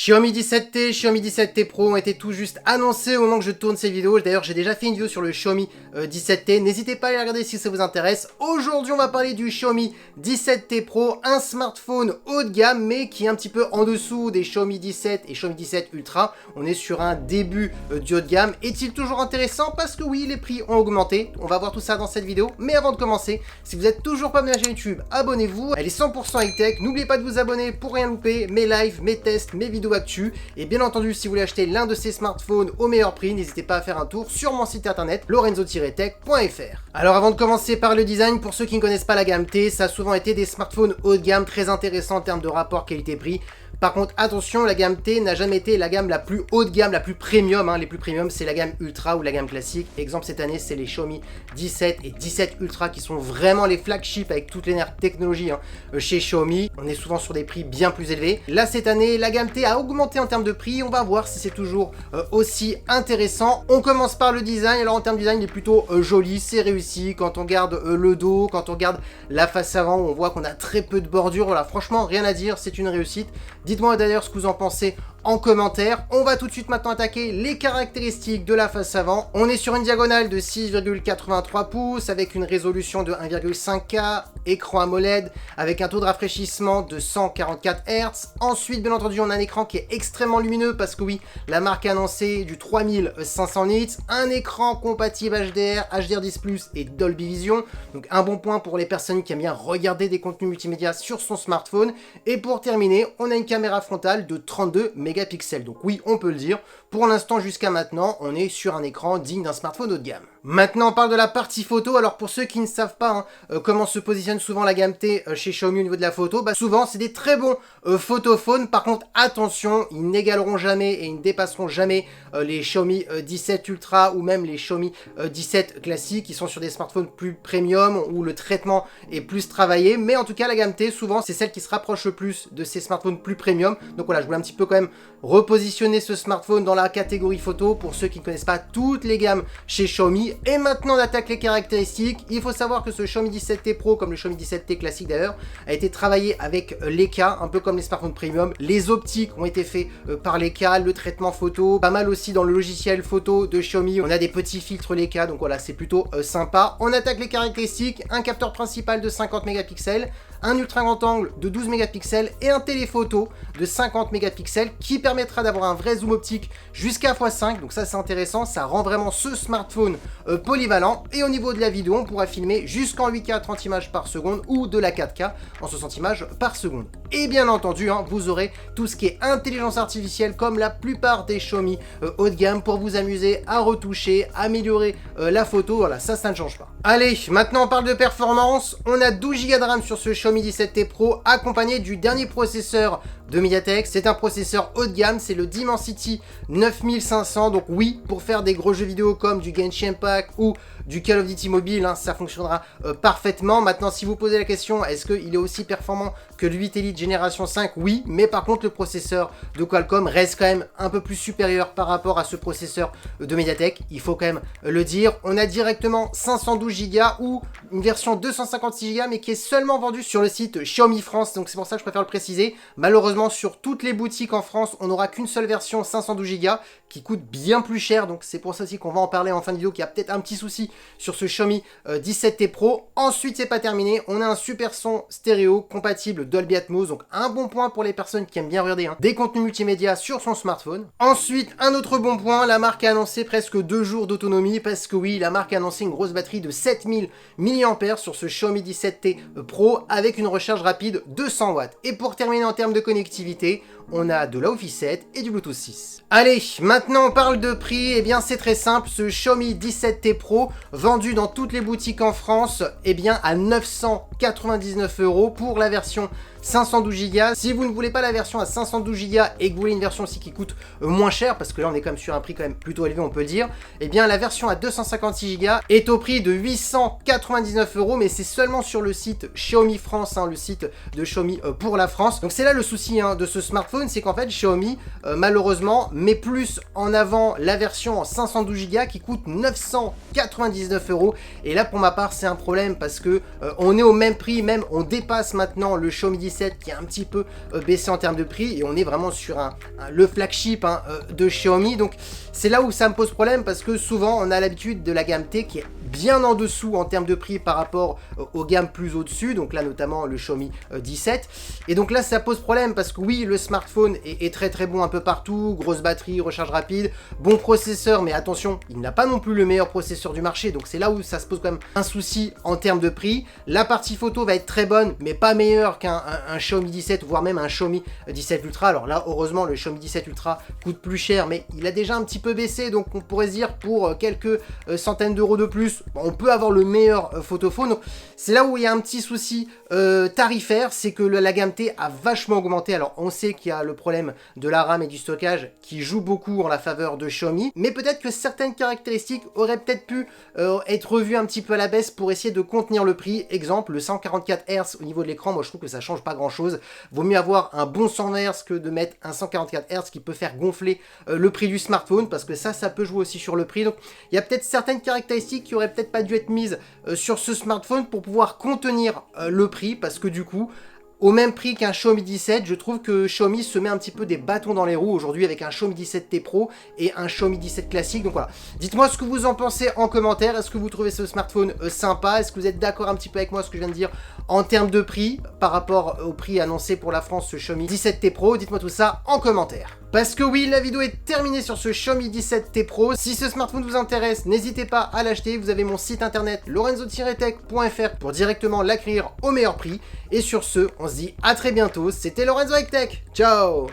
Xiaomi 17T, Xiaomi 17T Pro ont été tout juste annoncés au moment que je tourne ces vidéos. D'ailleurs, j'ai déjà fait une vidéo sur le Xiaomi 17T. N'hésitez pas à les regarder si ça vous intéresse. Aujourd'hui, on va parler du Xiaomi 17T Pro, un smartphone haut de gamme, mais qui est un petit peu en dessous des Xiaomi 17 et Xiaomi 17 Ultra. On est sur un début du haut de gamme. Est-il toujours intéressant? Parce que oui, les prix ont augmenté. On va voir tout ça dans cette vidéo. Mais avant de commencer, si vous n'êtes toujours pas abonné à la chaîne YouTube, abonnez-vous. Elle est 100% high-tech. N'oubliez pas de vous abonner pour rien louper. Mes lives, mes tests, mes vidéos actu. Et bien entendu, si vous voulez acheter l'un de ces smartphones au meilleur prix, n'hésitez pas à faire un tour sur mon site internet lorenzo-tech.fr. Alors avant de commencer par le design, pour ceux qui ne connaissent pas la gamme T, ça a souvent été des smartphones haut de gamme très intéressants en termes de rapport qualité-prix. Par contre, attention, la gamme T n'a jamais été la gamme la plus haut de gamme, la plus premium. Les plus premium, c'est la gamme Ultra ou la gamme classique. Exemple, cette année, c'est les Xiaomi 17 et 17 Ultra qui sont vraiment les flagships avec toutes les dernières technologies chez Xiaomi. On est souvent sur des prix bien plus élevés. Là, cette année, la gamme T a augmenté en termes de prix. On va voir si c'est toujours aussi intéressant. On commence par le design. Alors, en termes de design, il est plutôt joli, c'est réussi. Quand on regarde le dos, quand on regarde la face avant, on voit qu'on a très peu de bordure. Voilà, franchement, rien à dire, c'est une réussite. Dites-moi d'ailleurs ce que vous en pensez en commentaire. On va tout de suite maintenant attaquer les caractéristiques de la face avant. On est sur une diagonale de 6,83 pouces avec une résolution de 1,5K, écran AMOLED avec un taux de rafraîchissement de 144 Hz. Ensuite, bien entendu, on a un écran qui est extrêmement lumineux parce que oui, la marque a annoncé du 3500 nits, un écran compatible HDR, HDR10+, et Dolby Vision. Donc un bon point pour les personnes qui aiment bien regarder des contenus multimédia sur son smartphone. Et pour terminer, on a une caméra frontale de 32 mégapixels. Donc oui, on peut le dire. Pour l'instant, jusqu'à maintenant, on est sur un écran digne d'un smartphone haut de gamme. Maintenant, on parle de la partie photo. Alors pour ceux qui ne savent pas comment se positionne souvent la gamme T chez Xiaomi au niveau de la photo, souvent c'est des très bons photophones. Par contre, attention, ils n'égaleront jamais et ils ne dépasseront jamais les Xiaomi 17 Ultra ou même les Xiaomi 17 classiques qui sont sur des smartphones plus premium où le traitement est plus travaillé. Mais en tout cas, la gamme T, souvent, c'est celle qui se rapproche le plus de ces smartphones plus premium. Donc voilà, je voulais un petit peu quand même repositionner ce smartphone dans la catégorie photo pour ceux qui ne connaissent pas toutes les gammes chez Xiaomi. Et maintenant, on attaque les caractéristiques. Il faut savoir que ce Xiaomi 17T Pro, comme le Xiaomi 17T classique d'ailleurs, a été travaillé avec Leica, un peu comme les smartphones premium. Les optiques ont été faits par Leica, le traitement photo, pas mal aussi dans le logiciel photo de Xiaomi. On a des petits filtres Leica, donc voilà, c'est plutôt sympa. On attaque les caractéristiques, un capteur principal de 50 mégapixels, un ultra grand angle de 12 mégapixels et un téléphoto de 50 mégapixels qui permettra d'avoir un vrai zoom optique jusqu'à x5. Donc ça, c'est intéressant, ça rend vraiment ce smartphone polyvalent. Et au niveau de la vidéo, on pourra filmer jusqu'en 8K 30 images par seconde ou de la 4K en 60 images par seconde. Et bien entendu, vous aurez tout ce qui est intelligence artificielle comme la plupart des Xiaomi haut de gamme pour vous amuser à retoucher, améliorer la photo. Voilà, ça ne change pas. Allez, maintenant on parle de performance. On a 12 Go de RAM sur ce Xiaomi 17T Pro accompagné du dernier processeur de MediaTek. C'est un processeur haut de gamme, c'est le Dimensity 9500. Donc oui, pour faire des gros jeux vidéo comme du Genshin Impact ou du Call of Duty Mobile, ça fonctionnera parfaitement. Maintenant, si vous posez la question, est-ce qu'il est aussi performant que le 8 Elite Génération 5? Oui, mais par contre, le processeur de Qualcomm reste quand même un peu plus supérieur par rapport à ce processeur de MediaTek. Il faut quand même le dire. On a directement 512 Go ou une version 256 Go, mais qui est seulement vendue sur le site Xiaomi France. Donc c'est pour ça que je préfère le préciser. Malheureusement, sur toutes les boutiques en France, on n'aura qu'une seule version 512 Go qui coûte bien plus cher. Donc c'est pour ça aussi qu'on va en parler en fin de vidéo, qu'il y a peut-être un petit souci sur ce Xiaomi 17T Pro. Ensuite, c'est pas terminé. On a un super son stéréo compatible Dolby Atmos. Donc un bon point pour les personnes qui aiment bien regarder des contenus multimédia sur son smartphone. Ensuite, un autre bon point, la marque a annoncé presque 2 jours d'autonomie parce que oui, la marque a annoncé une grosse batterie de 7000 mAh sur ce Xiaomi 17T Pro avec une recharge rapide de 100 watts. Et pour terminer en termes de connectivité, on a de la Wi-Fi 7 et du Bluetooth 6. Allez, maintenant on parle de prix. Eh bien c'est très simple, ce Xiaomi 17T Pro vendu dans toutes les boutiques en France, à 999 € pour la version 512 Go. Si vous ne voulez pas la version à 512 Go et que vous voulez une version aussi qui coûte moins cher, parce que là on est quand même sur un prix quand même plutôt élevé, on peut le dire, la version à 256 Go est au prix de 899 €, mais c'est seulement sur le site Xiaomi France, le site de Xiaomi pour la France. Donc c'est là le souci de ce smartphone, c'est qu'en fait Xiaomi malheureusement met plus en avant la version en 512 Go qui coûte 999 €. Et là pour ma part c'est un problème parce que on est au même prix, même on dépasse maintenant le Xiaomi 17 17 qui est un petit peu baissé en termes de prix et on est vraiment sur le flagship de Xiaomi. Donc c'est là où ça me pose problème parce que souvent on a l'habitude de la gamme T qui est bien en dessous en termes de prix par rapport aux gammes plus au-dessus, donc là notamment le Xiaomi 17. Et donc là ça pose problème parce que oui, le smartphone est très très bon un peu partout, grosse batterie, recharge rapide, bon processeur, mais attention, il n'a pas non plus le meilleur processeur du marché, donc c'est là où ça se pose quand même un souci en termes de prix. La partie photo va être très bonne, mais pas meilleure qu'un Xiaomi 17, voire même un Xiaomi 17 Ultra. Alors là, heureusement, le Xiaomi 17 Ultra coûte plus cher, mais il a déjà un petit peu baissé, donc on pourrait se dire pour quelques centaines d'euros de plus, on peut avoir le meilleur photophone. Donc c'est là où il y a un petit souci tarifaire, c'est que la gamme T a vachement augmenté. Alors on sait qu'il y a le problème de la RAM et du stockage qui joue beaucoup en la faveur de Xiaomi, mais peut-être que certaines caractéristiques auraient peut-être pu être revues un petit peu à la baisse pour essayer de contenir le prix. Exemple, le 144 Hz au niveau de l'écran, moi je trouve que ça change pas grand chose. Vaut mieux avoir un bon 100 Hz que de mettre un 144 Hz qui peut faire gonfler le prix du smartphone, parce que ça peut jouer aussi sur le prix. Donc il y a peut-être certaines caractéristiques qui auraient peut-être pas dû être mises sur ce smartphone pour pouvoir contenir le prix, parce que du coup, au même prix qu'un Xiaomi 17, je trouve que Xiaomi se met un petit peu des bâtons dans les roues aujourd'hui avec un Xiaomi 17T Pro et un Xiaomi 17 classique. Donc voilà, dites-moi ce que vous en pensez en commentaire. Est-ce que vous trouvez ce smartphone sympa? Est-ce que vous êtes d'accord un petit peu avec moi ce que je viens de dire en termes de prix par rapport au prix annoncé pour la France, ce Xiaomi 17T Pro? Dites-moi tout ça en commentaire. Parce que oui, la vidéo est terminée sur ce Xiaomi 17T Pro. Si ce smartphone vous intéresse, n'hésitez pas à l'acheter. Vous avez mon site internet lorenzo-tech.fr pour directement l'acquérir au meilleur prix. Et sur ce, on se dit à très bientôt. C'était Lorenzo avec Tech. Ciao!